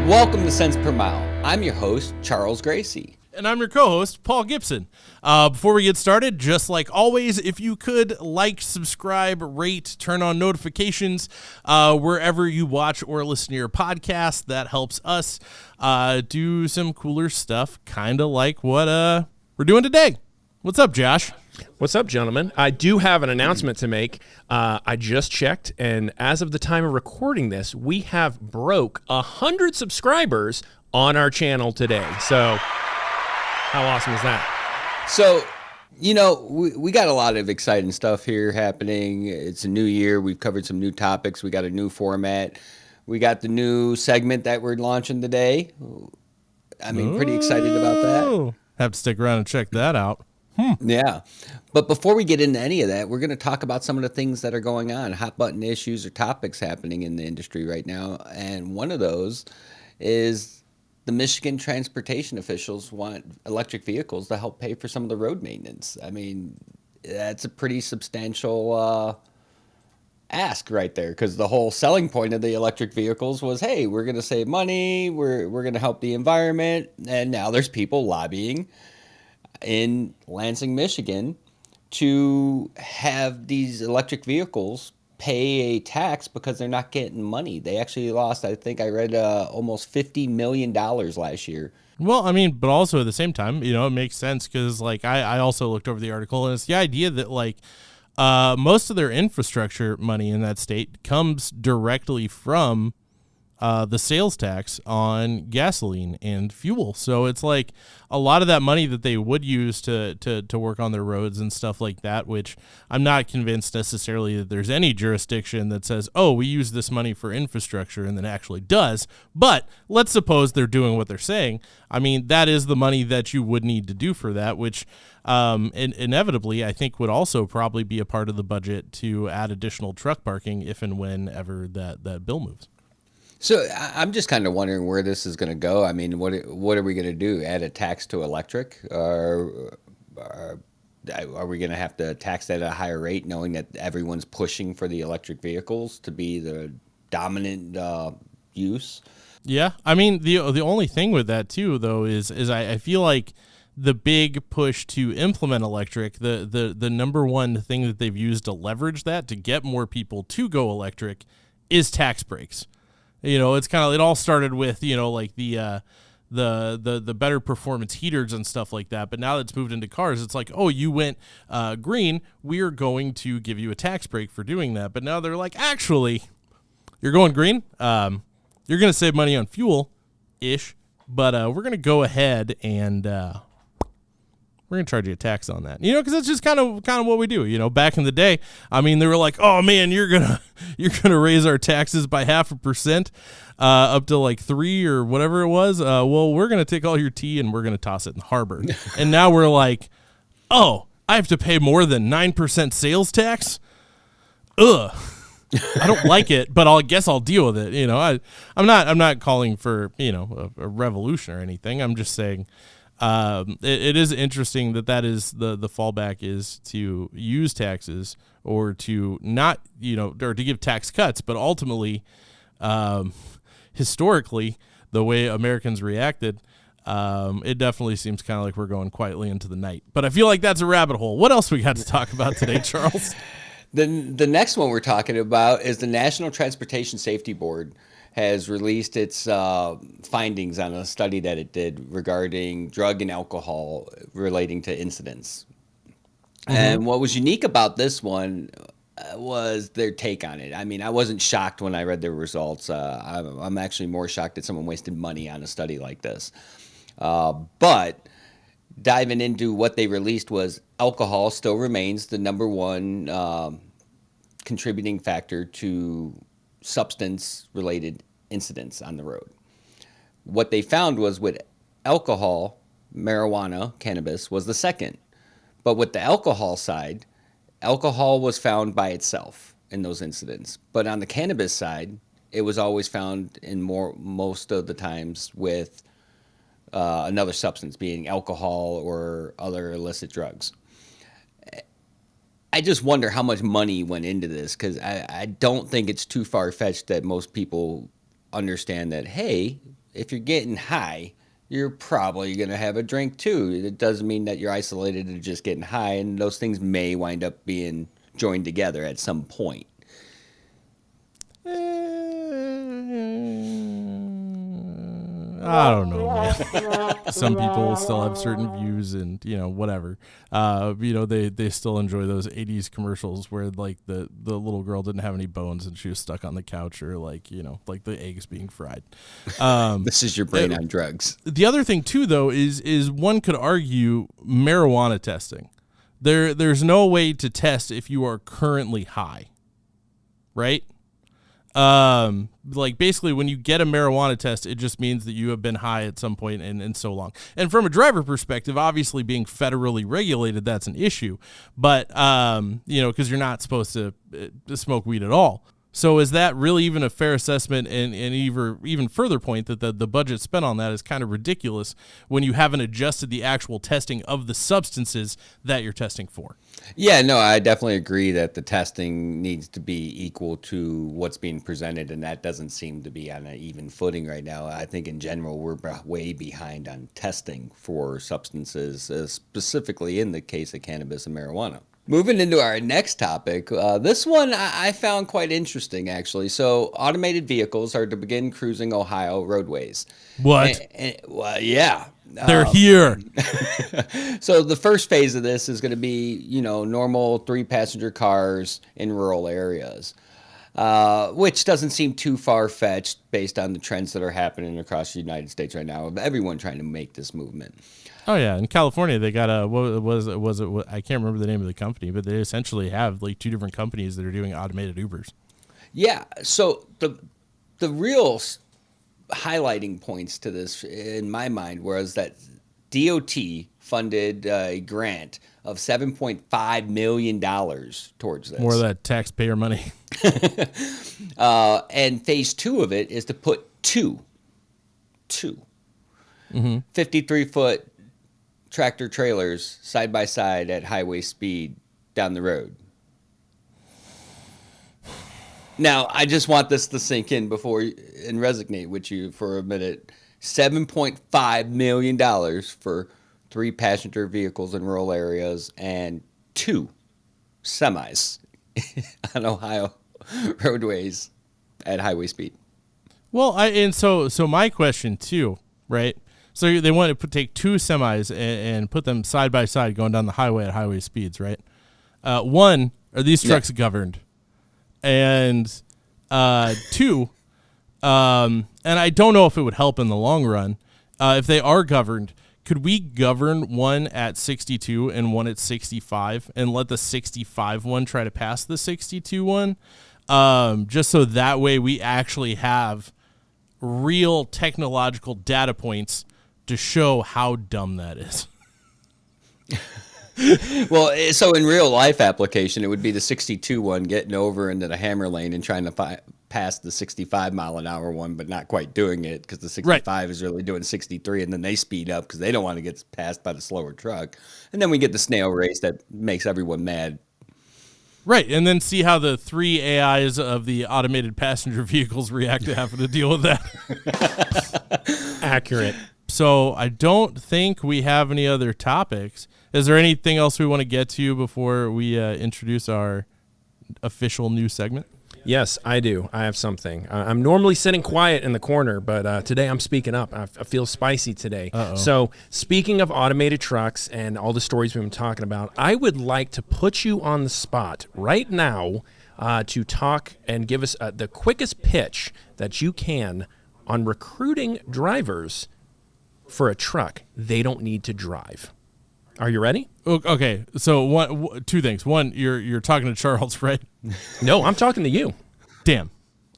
Welcome to Cents Per Mile. I'm your host, Charles Gracey. And I'm your co-host, Paul Gibson. Before we get started, just like always, if you could like, subscribe, rate, turn on notifications wherever you watch or listen to your podcast, that helps us do some cooler stuff, kind of like what we're doing today. What's up, Josh? What's up, gentlemen? I do have an announcement to make. I just checked, and as of the time of recording this, we have broke 100 subscribers on our channel today. So how awesome is that? So, you know, we got a lot of exciting stuff here happening. It's a new year. We've covered some new topics. We got a new format. We got the new segment that we're launching today. I mean, pretty excited about that. Have to stick around and check that out. Yeah. But before we get into any of that, we're going to talk about some of the things that are going on, hot button issues or topics happening in the industry right now. And one of those is the Michigan transportation officials want electric vehicles to help pay for some of the road maintenance. I mean, that's a pretty substantial ask right there, because the whole selling point of the electric vehicles was, hey, we're going to save money, we're going to help the environment. And now there's people lobbying in Lansing, Michigan, to have these electric vehicles pay a tax because they're not getting money. They actually lost, I think I read, almost $50 million last year. Well, I mean, but also at the same time, you know, it makes sense because, like, I also looked over the article, and it's the idea that, like, most of their infrastructure money in that state comes directly from the sales tax on gasoline and fuel. So it's like a lot of that money that they would use to work on their roads and stuff like that, which I'm not convinced necessarily that there's any jurisdiction that says, oh, we use this money for infrastructure, and then actually does. But let's suppose they're doing what they're saying. I mean, that is the money that you would need to do for that, which inevitably I think would also probably be a part of the budget to add additional truck parking if and whenever that bill moves. So I'm just kind of wondering where this is going to go. I mean, what are we going to do? Add a tax to electric? Or are we going to have to tax that at a higher rate, knowing that everyone's pushing for the electric vehicles to be the dominant use? Yeah, I mean, the only thing with that too, though, is I feel like the big push to implement electric, the number one thing that they've used to leverage that to get more people to go electric is tax breaks. You know, it's kind of, it all started with, you know, like the better performance heaters and stuff like that. But now that it's moved into cars, it's like, oh, you went green, we're going to give you a tax break for doing that. But now they're like, actually, you're going green. You're going to save money on fuel-ish, but we're going to go ahead and we're going to charge you a tax on that. You know, because it's just kind of what we do. You know, back in the day, I mean, they were like, oh, man, you're going to raise our taxes by 0.5% up to like 3 or whatever it was. Well, we're going to take all your tea and we're going to toss it in the harbor. And now we're like, oh, I have to pay more than 9% sales tax? Ugh. I don't like it, but I guess I'll deal with it. You know, I'm not calling for, you know, a revolution or anything. I'm just saying, it is interesting that is the fallback is to use taxes or to not, you know, or to give tax cuts. But ultimately, historically, the way Americans reacted, it definitely seems kind of like we're going quietly into the night. But I feel like that's a rabbit hole. What else we got to talk about today, Charles? The next one we're talking about is the National Transportation Safety Board has released its findings on a study that it did regarding drug and alcohol relating to incidents. Mm-hmm. And what was unique about this one was their take on it. I mean, I wasn't shocked when I read the results. I'm actually more shocked that someone wasted money on a study like this. But diving into what they released was alcohol still remains the number one contributing factor to substance-related incidents on the road. What they found was with alcohol, marijuana, cannabis was the second. But with the alcohol side, alcohol was found by itself in those incidents. But on the cannabis side, it was always found in most of the times with another substance, being alcohol or other illicit drugs. I just wonder how much money went into this, because I don't think it's too far-fetched that most people understand that, hey, if you're getting high, you're probably going to have a drink too. It doesn't mean that you're isolated to just getting high, and those things may wind up being joined together at some point. I don't know, man. Some people still have certain views, and whatever. They still enjoy those '80s commercials where like the little girl didn't have any bones and she was stuck on the couch, or like the eggs being fried. This is your brain on drugs. The other thing too, though, is one could argue marijuana testing. There's no way to test if you are currently high, right? Like basically when you get a marijuana test, it just means that you have been high at some point and so long. And from a driver perspective, obviously being federally regulated, that's an issue, but, cause you're not supposed to smoke weed at all. So is that really even a fair assessment? And even further point that the budget spent on that is kind of ridiculous when you haven't adjusted the actual testing of the substances that you're testing for. Yeah, no, I definitely agree that the testing needs to be equal to what's being presented, and that doesn't seem to be on an even footing right now. I think in general, we're way behind on testing for substances, specifically in the case of cannabis and marijuana. Moving into our next topic, this one I found quite interesting, actually. So, automated vehicles are to begin cruising Ohio roadways. What? Well, yeah. They're here. So, the first phase of this is going to be, normal 3-passenger cars in rural areas, which doesn't seem too far-fetched based on the trends that are happening across the United States right now of everyone trying to make this movement. Oh yeah, in California they got what was it? I can't remember the name of the company, but they essentially have like 2 different companies that are doing automated Ubers. Yeah. So the real highlighting points to this in my mind was that DOT funded a grant of $7.5 million towards this. More of that taxpayer money. And phase 2 of it is to put two 53-foot tractor trailers side by side at highway speed down the road. Now, I just want this to sink in and resonate with you for a minute. $7.5 million for 3-passenger vehicles in rural areas and 2 semis on Ohio roadways at highway speed. Well, so my question too, right? So they want to take 2 semis and put them side by side going down the highway at highway speeds, right? One, are these trucks governed? And 2, and I don't know if it would help in the long run. If they are governed, could we govern one at 62 and one at 65 and let the 65 one try to pass the 62 one? Just so that way we actually have real technological data points to show how dumb that is. Well, so in real life application, it would be the 62 one getting over into the hammer lane and trying to pass the 65 mile an hour one, but not quite doing it because the 65 is really doing 63, and then they speed up because they don't want to get passed by the slower truck. And then we get the snail race that makes everyone mad. Right, and then see how the 3 AIs of the automated passenger vehicles react to having to deal with that. Accurate. So I don't think we have any other topics. Is there anything else we want to get to before we introduce our official new segment? Yes, I do. I have something. I'm normally sitting quiet in the corner, but today I'm speaking up. I feel spicy today. Uh-oh. So speaking of automated trucks and all the stories we've been talking about, I would like to put you on the spot right now to talk and give us the quickest pitch that you can on recruiting drivers for a truck they don't need to drive. Are you ready? Okay, so 2 things. One, you're talking to Charles, right? No, I'm talking to you. Damn.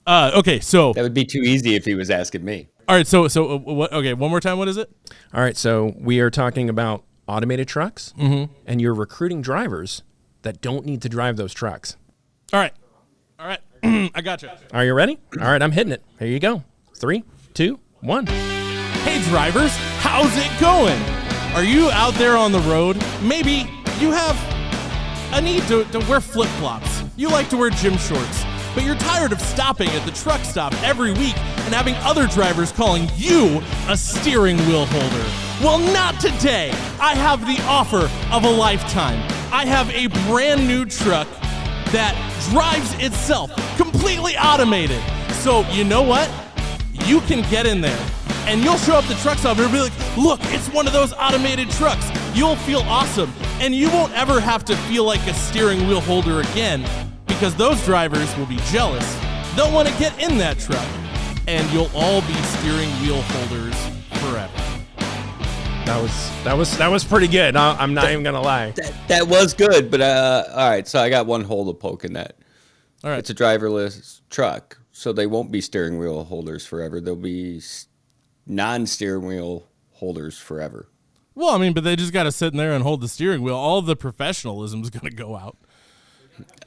Okay, so That would be too easy if he was asking me. all right, so what? Okay, one more time. What is it? All right, so we are talking about automated trucks, and you're recruiting drivers that don't need to drive those trucks. All right, I gotcha. Are you ready? All right, I'm hitting it. Here you go. 3, 2, 1. Hey drivers, how's it going? Are you out there on the road? Maybe you have a need to wear flip-flops. You like to wear gym shorts. but you're tired of stopping at the truck stop every week and having other drivers calling you a steering wheel holder. Well, not today. I have the offer of a lifetime. I have a brand new truck that drives itself, completely automated. So you know what? You can get in there and you'll show up the truck stop and it'll be like, look, it's one of those automated trucks. You'll feel awesome. And you won't ever have to feel like a steering wheel holder again, because those drivers will be jealous. They'll want to get in that truck and you'll all be steering wheel holders forever. That was pretty good. I'm not even gonna lie. That was good, but all right. So I got one hole to poke in that. All right. It's a driverless truck, so they won't be steering wheel holders forever. They'll be non-steering wheel holders forever. Well, I mean, but they just got to sit in there and hold the steering wheel. All of the professionalism is going to go out.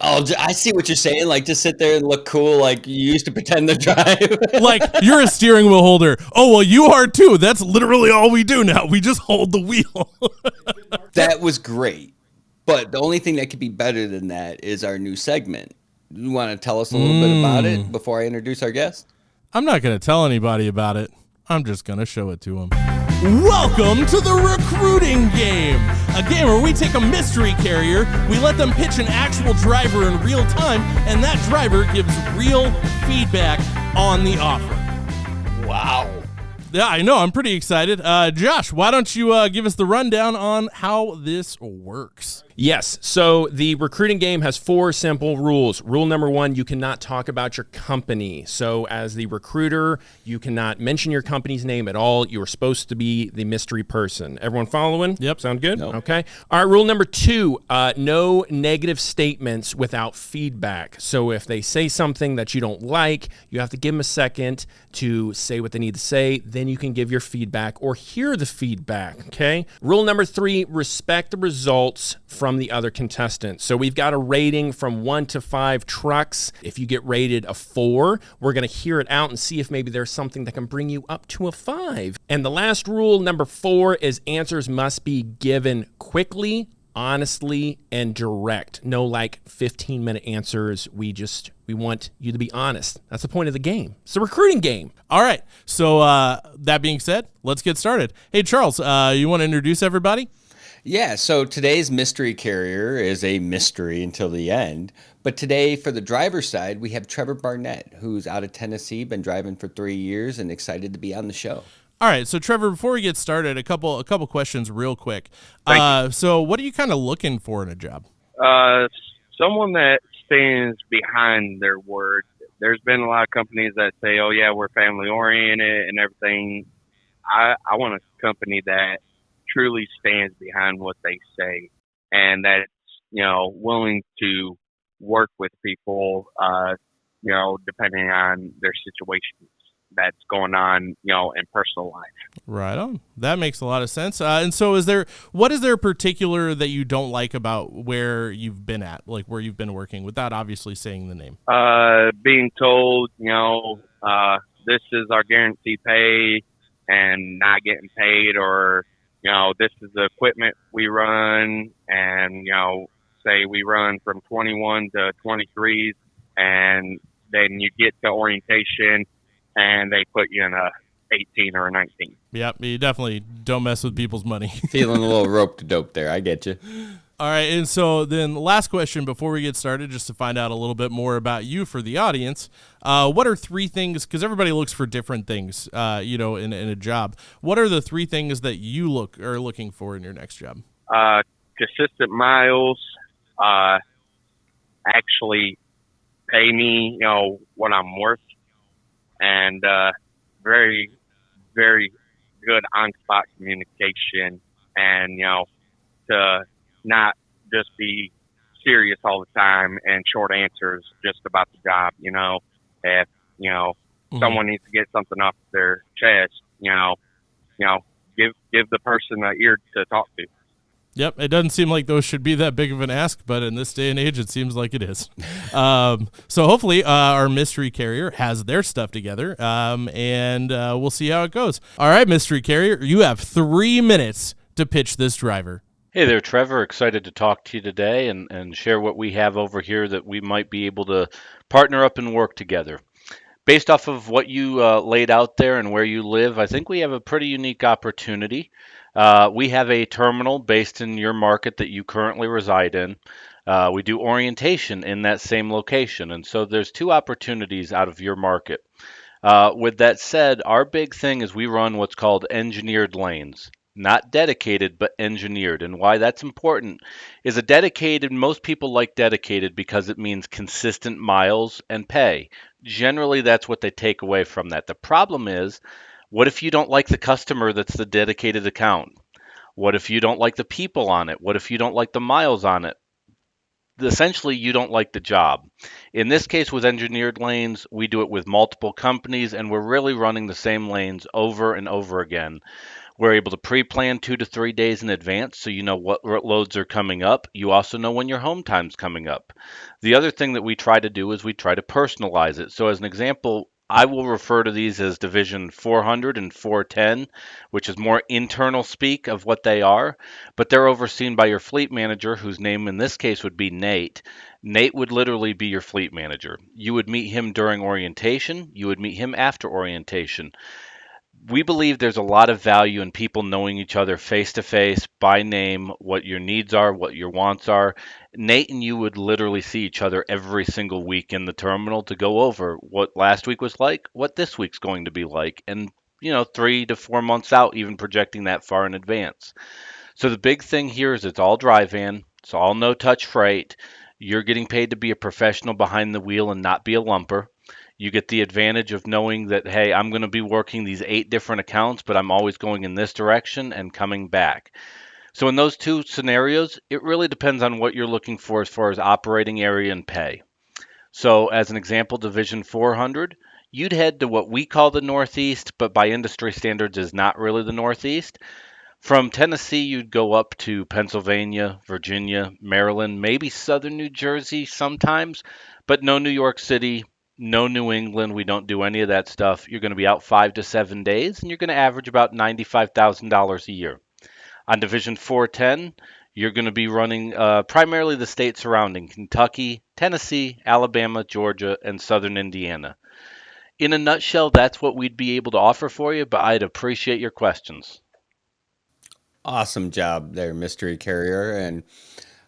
Oh, I see what you're saying. Like, just sit there and look cool, like you used to pretend to drive. Like, you're a steering wheel holder. Oh, well, you are too. That's literally all we do now. We just hold the wheel. That was great. But the only thing that could be better than that is our new segment. You want to tell us a little bit about it before I introduce our guest? I'm not going to tell anybody about it. I'm just going to show it to them. Welcome to the recruiting game, a game where we take a mystery carrier, we let them pitch an actual driver in real time, and that driver gives real feedback on the offer. Wow. Yeah, I know. I'm pretty excited. Josh, why don't you give us the rundown on how this works? Yes. So the recruiting game has 4 simple rules. Rule number 1, you cannot talk about your company. So as the recruiter, you cannot mention your company's name at all. You are supposed to be the mystery person. Everyone following? Yep. Sound good? No. Okay. All right. Rule number 2, no negative statements without feedback. So if they say something that you don't like, you have to give them a second to say what they need to say. Then you can give your feedback or hear the feedback. Okay. Rule number 3, respect the results from the other contestants. So we've got a rating from 1 to 5 trucks. If you get rated a 4, we're going to hear it out and see if maybe there's something that can bring you up to a 5. And the last rule, number 4, is answers must be given quickly, honestly, and direct. No like 15-minute answers. We want you to be honest. That's the point of the game. It's a recruiting game. All right. So that being said, let's get started. Hey, Charles, you want to introduce everybody? Yeah, so today's mystery carrier is a mystery until the end. But today, for the driver's side, we have Trevor Barnett, who's out of Tennessee, been driving for 3 years, and excited to be on the show. All right, so Trevor, before we get started, a couple questions real quick. So what are you kind of looking for in a job? Someone that stands behind their word. There's been a lot of companies that say, oh, yeah, we're family-oriented and everything. I want a company that truly stands behind what they say, and that's, willing to work with people, depending on their situations that's going on, in personal life. Right on. That makes a lot of sense. And so what is there particular that you don't like about where you've been at, like where you've been working, without obviously saying the name? Being told, this is our guaranteed pay, and not getting paid, or this is the equipment we run, and, say we run from 21 to 23s, and then you get to orientation and they put you in a 18 or a 19. Yep, you definitely don't mess with people's money. Feeling a little rope to dope there. I get you. All right, and so then the last question before we get started, just to find out a little bit more about you for the audience, what are 3 things, because everybody looks for different things, in a job. What are the 3 things that you are looking for in your next job? Consistent miles, actually pay me, what I'm worth, and very, very good on-spot communication, and, to not just be serious all the time and short answers just about the job. If someone needs to get something off their chest, give the person an ear to talk to. Yep, it doesn't seem like those should be that big of an ask, but in this day and age, it seems like it is. So hopefully our mystery carrier has their stuff together, and we'll see how it goes. All right, mystery carrier, you have 3 minutes to pitch this driver. Hey there, Trevor. Excited to talk to you today and share what we have over here that we might be able to partner up and work together. Based off of what you laid out there and where you live, I think we have a pretty unique opportunity. We have a terminal based in your market that you currently reside in. We do orientation in that same location, and so there's two opportunities out of your market. With that said, our big thing is we run what's called engineered lanes. Not dedicated, but engineered. And why that's important is a dedicated, most people like dedicated because it means consistent miles and pay. Generally, that's what they take away from that. The problem is, what if you don't like the customer that's the dedicated account? What if you don't like the people on it? What if you don't like the miles on it? Essentially you don't like the job. In this case with engineered lanes, we do it with multiple companies and we're really running the same lanes over and over again. We're able to pre-plan 2 to 3 days in advance so you know what loads are coming up. You also know when your home time's coming up. The other thing that we try to do is we try to personalize it. So as an example, I will refer to these as Division 400 and 410, which is more internal speak of what they are, but they're overseen by your fleet manager, whose name in this case would be Nate. Nate would literally be your fleet manager. You would meet him during orientation, you would meet him after orientation. We believe there's a lot of value in people knowing each other face to face, by name, what your needs are, what your wants are. Nate and you would literally see each other every single week in the terminal to go over what last week was like, what this week's going to be like, and 3 to 4 months out, even projecting that far in advance. So the big thing here is it's all dry van, it's all no touch freight. You're getting paid to be a professional behind the wheel and not be a lumper. You get the advantage of knowing that, hey, I'm going to be working these 8 different accounts, but I'm always going in this direction and coming back. So in those two scenarios, it really depends on what you're looking for as far as operating area and pay. So as an example, Division 400, you'd head to what we call the Northeast, but by industry standards is not really the Northeast. From Tennessee, you'd go up to Pennsylvania, Virginia, Maryland, maybe southern New Jersey sometimes, but no New York City, no New England. We don't do any of that stuff. You're going to be out 5 to 7 days, and you're going to average about $95,000 a year. On Division 410, you're going to be running primarily the states surrounding Kentucky, Tennessee, Alabama, Georgia, and southern Indiana. In a nutshell, that's what we'd be able to offer for you, but I'd appreciate your questions. Awesome job there, mystery carrier. And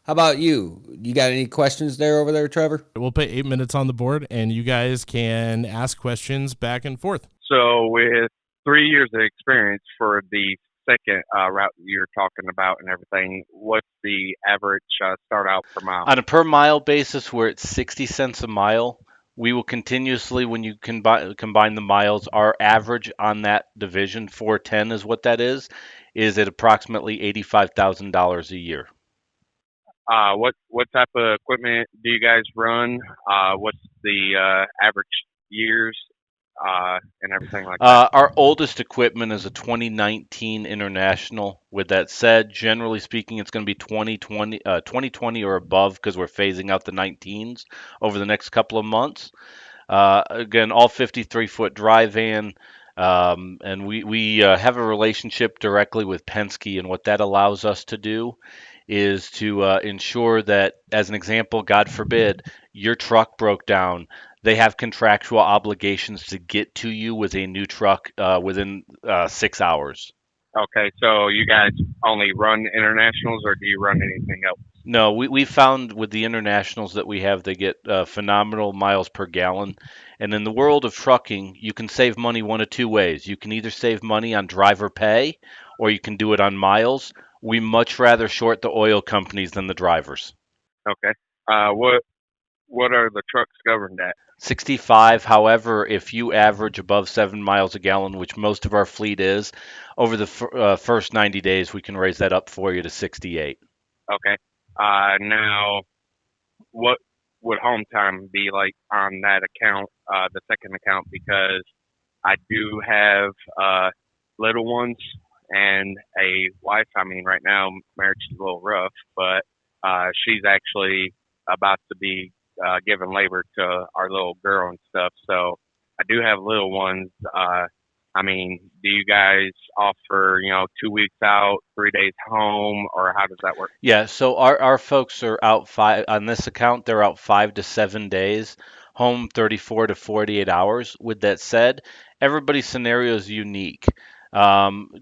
how about you? You got any questions there over there, Trevor? We'll put 8 minutes on the board, and you guys can ask questions back and forth. So with 3 years of experience for the second route you're talking about and everything, what's the average start out per mile? On a per mile basis, we're at 60 cents a mile. We will continuously, when you combine the miles, our average on that division, 410 is what that is at approximately $85,000 a year. What type of equipment do you guys run? What's the average years and everything like that? Our oldest equipment is a 2019 International. With that said, generally speaking, it's going to be 2020 or above because we're phasing out the 19s over the next couple of months. Again, all 53-foot dry van. And we have a relationship directly with Penske, and what that allows us to do is to ensure that, as an example, God forbid, your truck broke down. They have contractual obligations to get to you with a new truck within 6 hours. Okay, so you guys only run internationals, or do you run anything else? No, we found with the internationals that we have, they get phenomenal miles per gallon. And in the world of trucking, you can save money one of two ways. You can either save money on driver pay, or you can do it on miles. We much rather short the oil companies than the drivers. Okay. What are the trucks governed at? 65. However, if you average above 7 miles a gallon, which most of our fleet is, over the first 90 days, we can raise that up for you to 68. Okay. Now, what would home time be like on that account, the second account? Because I do have little ones and a wife. I mean, right now, marriage is a little rough, but she's actually about to be giving labor to our little girl and stuff. So I do have little ones. I mean, do you guys offer, 2 weeks out, 3 days home, or how does that work? Yeah, so our folks are out five on this account, they're out 5 to 7 days, home 34 to 48 hours. With that said, everybody's scenario is unique.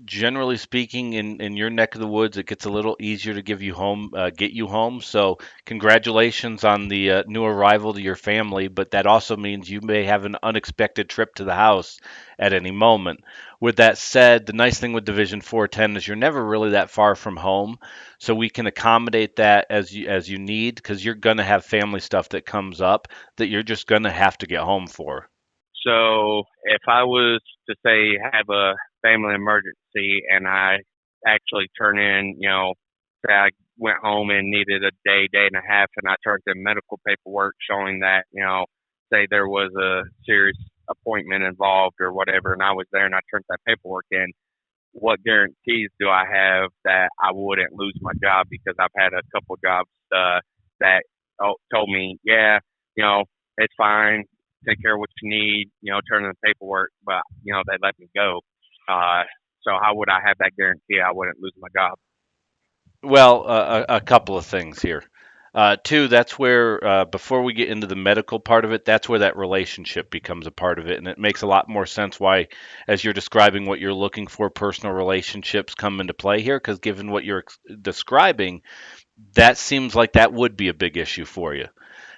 Generally speaking, in your neck of the woods, it gets a little easier to get you home. So congratulations on the new arrival to your family, but that also means you may have an unexpected trip to the house at any moment. With that said, the nice thing with Division 410 is you're never really that far from home, so we can accommodate that as you need, because you're going to have family stuff that comes up that you're just going to have to get home for. So if I was to say have a family emergency and I actually turn in, say I went home and needed a day, day and a half, and I turned in medical paperwork showing that, say there was a serious appointment involved or whatever, and I was there and I turned that paperwork in, what guarantees do I have that I wouldn't lose my job? Because I've had a couple jobs that told me, yeah, it's fine, take care of what you need, turn in the paperwork, but they let me go. So how would I have that guarantee I wouldn't lose my job? Well, a couple of things here. Two, that's where, before we get into the medical part of it, that's where that relationship becomes a part of it. And it makes a lot more sense why, as you're describing what you're looking for, personal relationships come into play here. Because given what you're describing, that seems like that would be a big issue for you.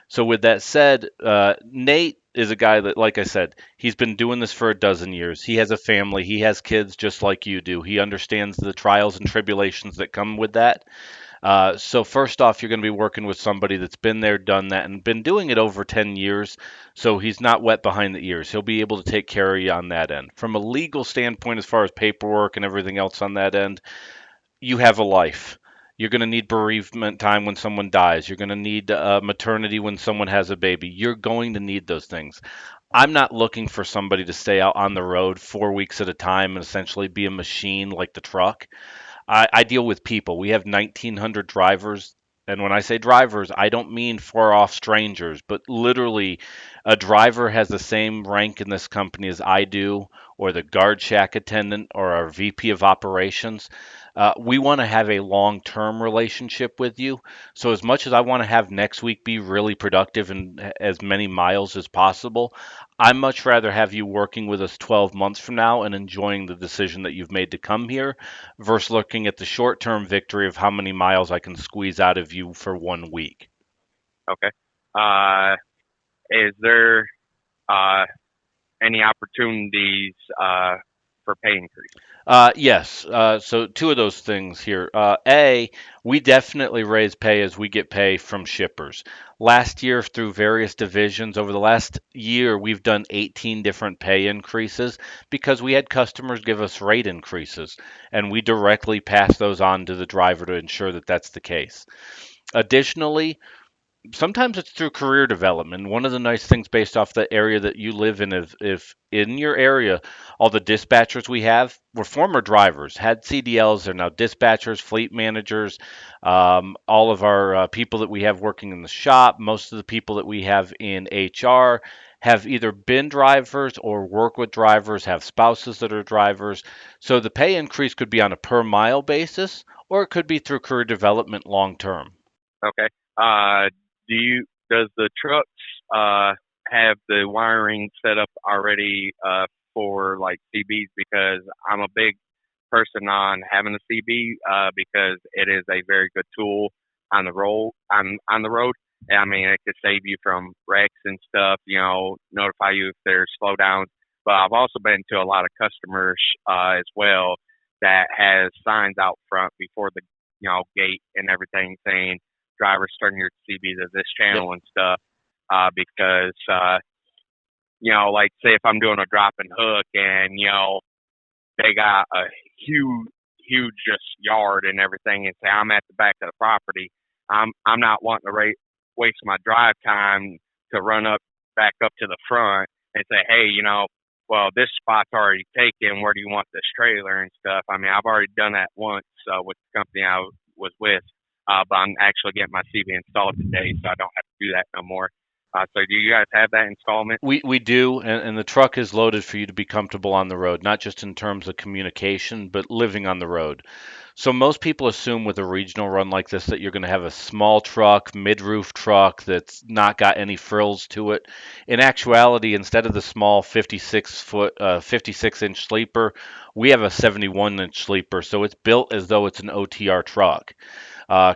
So with that said, Nate is a guy that, like I said, he's been doing this for a dozen years. He has a family. He has kids just like you do. He understands the trials and tribulations that come with that. So first off, you're going to be working with somebody that's been there, done that, and been doing it over 10 years. So he's not wet behind the ears. He'll be able to take care of you on that end. From a legal standpoint, as far as paperwork and everything else on that end, you have a life. You're going to need bereavement time when someone dies. You're going to need maternity when someone has a baby. You're going to need those things. I'm not looking for somebody to stay out on the road 4 weeks at a time and essentially be a machine like the truck. I deal with people. We have 1,900 drivers. And when I say drivers, I don't mean far off strangers, but literally a driver has the same rank in this company as I do, or the guard shack attendant, or our VP of operations. We want to have a long term relationship with you. So, as much as I want to have next week be really productive and as many miles as possible, I much rather have you working with us 12 months from now and enjoying the decision that you've made to come here versus looking at the short term victory of how many miles I can squeeze out of you for 1 week. Okay. Uh, is there uh, any opportunities for pay increase? Yes. So two of those things here. A, we definitely raise pay as we get pay from shippers. Last year, through various divisions, over the last year, we've done 18 different pay increases because we had customers give us rate increases, and we directly pass those on to the driver to ensure that that's the case. Additionally, sometimes it's through career development. One of the nice things based off the area that you live in is if in your area, all the dispatchers we have were former drivers, had CDLs, they're now dispatchers, fleet managers. All of our people that we have working in the shop, most of the people that we have in HR have either been drivers or work with drivers, have spouses that are drivers. So the pay increase could be on a per mile basis, or it could be through career development long term. Okay. Uh, does the trucks have the wiring set up already for like CBs? Because I'm a big person on having a CB because it is a very good tool on the road. On the road. I mean, it could save you from wrecks and stuff. Notify you if there's slowdowns. But I've also been to a lot of customers as well that has signs out front before the gate and everything saying drivers turn your CB to this Yep. channel and stuff. Because like say if I'm doing a drop and hook and they got a huge just yard and everything, and say I'm at the back of the property, I'm not wanting to waste my drive time to run back up to the front and say, hey, well, this spot's already taken. Where do you want this trailer and stuff? I mean, I've already done that once with the company I was with, but I'm actually getting my CB installed today, so I don't have to do that no more. So do you guys have that installment? We do, and the truck is loaded for you to be comfortable on the road, not just in terms of communication, but living on the road. So most people assume with a regional run like this that you're going to have a small truck, mid-roof truck that's not got any frills to it. In actuality, instead of the small 56-inch sleeper, we have a 71-inch sleeper. So it's built as though it's an OTR truck.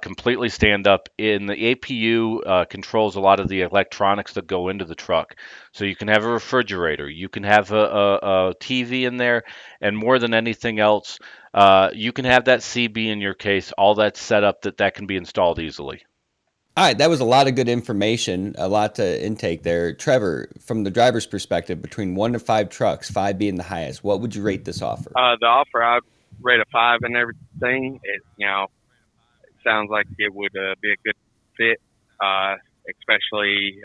Completely stand up. In the APU controls a lot of the electronics that go into the truck. So you can have a refrigerator, you can have a TV in there, and more than anything else, you can have that CB in your case. All that's set up that can be installed easily. All right, that was a lot of good information, a lot to intake there. Trevor, from the driver's perspective, between 1 to 5 trucks, 5 being the highest, what would you rate this offer? The offer, I'd rate a 5 and everything. It sounds like it would be a good fit, especially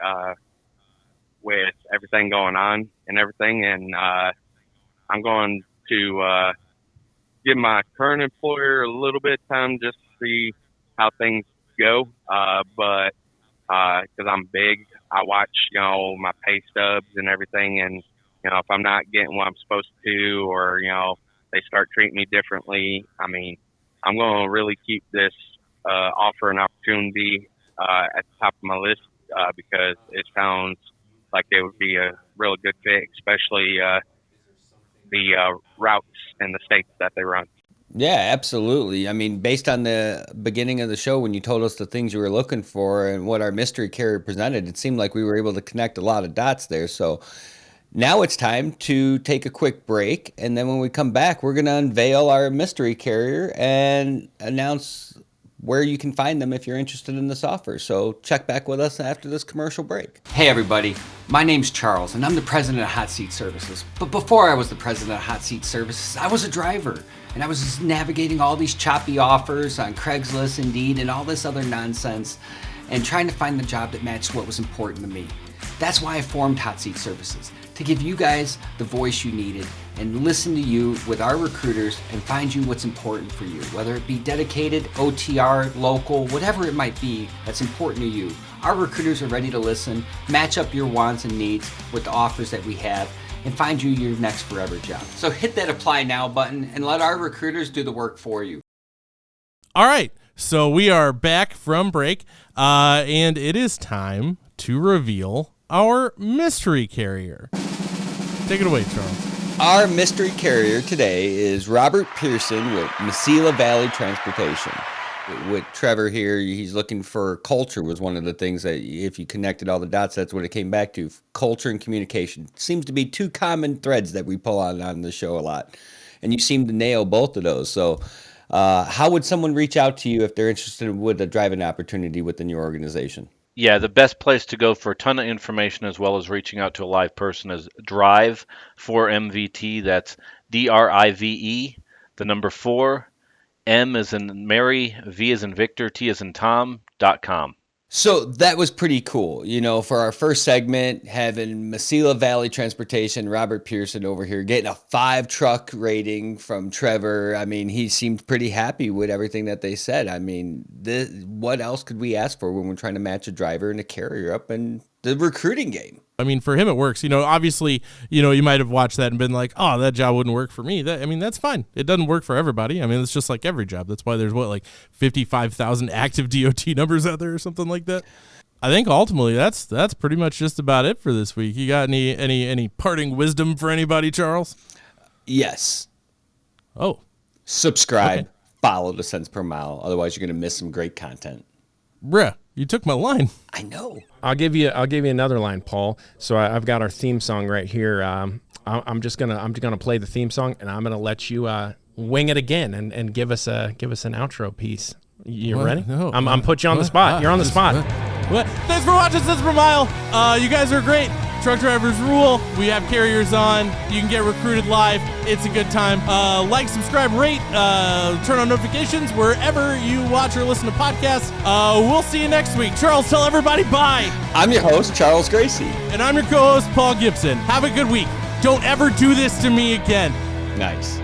with everything going on and everything. And I'm going to give my current employer a little bit of time just to see how things go. But because I'm big, I watch, my pay stubs and everything. And, if I'm not getting what I'm supposed to, or, they start treating me differently, I'm going to really keep this offer an opportunity at the top of my list because it sounds like it would be a really good fit, especially the routes and the states that they run. Yeah, absolutely. Based on the beginning of the show, when you told us the things you were looking for and what our mystery carrier presented, it seemed like we were able to connect a lot of dots there. So now it's time to take a quick break. And then when we come back, we're going to unveil our mystery carrier and announce where you can find them if you're interested in this offer. So check back with us after this commercial break. Hey everybody, my name's Charles and I'm the president of Hot Seat Services. But before I was the president of Hot Seat Services, I was a driver. And I was just navigating all these choppy offers on Craigslist, Indeed, and all this other nonsense and trying to find the job that matched what was important to me. That's why I formed Hot Seat Services, to give you guys the voice you needed and listen to you with our recruiters and find you what's important for you, whether it be dedicated, OTR, local, whatever it might be that's important to you. Our recruiters are ready to listen, match up your wants and needs with the offers that we have, and find you your next forever job. So hit that apply now button and let our recruiters do the work for you. All right, so we are back from break, and it is time to reveal our mystery carrier. Take it away, Charles. Our mystery carrier today is Robert Pearson with Mesilla Valley Transportation. With Trevor here, he's looking for culture was one of the things that if you connected all the dots, that's what it came back to. Culture and communication. Seems to be two common threads that we pull on the show a lot. And you seem to nail both of those. So how would someone reach out to you if they're interested with a driving opportunity within your organization? Yeah, the best place to go for a ton of information as well as reaching out to a live person is Drive for MVT. That's DRIVE, the number 4, M as in Mary, V as in Victor, T as in Tom.com. So that was pretty cool. For our first segment, having Mesilla Valley Transportation, Robert Pearson over here, getting a 5-truck rating from Trevor. He seemed pretty happy with everything that they said. What else could we ask for when we're trying to match a driver and a carrier up in the recruiting game? For him, it works. Obviously, you might have watched that and been like, oh, that job wouldn't work for me. That's fine. It doesn't work for everybody. It's just like every job. That's why there's 55,000 active DOT numbers out there or something like that. I think ultimately that's pretty much just about it for this week. You got any parting wisdom for anybody, Charles? Yes. Oh. Subscribe, okay. Follow the cents per mile. Otherwise, you're going to miss some great content. Bruh, you took my line. I know. I'll give you another line, Paul. So I've got our theme song right here. I'm just gonna play the theme song, and I'm gonna let you wing it again and give us an outro piece. You ready? No. I'm put you on the spot. You're on the spot. What? Thanks for watching Cents Per Mile. You guys are great. Truck drivers rule. We have carriers on. You can get recruited live. It's a good time. Like, subscribe, rate, turn on notifications wherever you watch or listen to podcasts. We'll see you next week. Charles, tell everybody bye. I'm your host, Charles Gracey. And I'm your co-host, Paul Gibson. Have a good week. Don't ever do this to me again. Nice.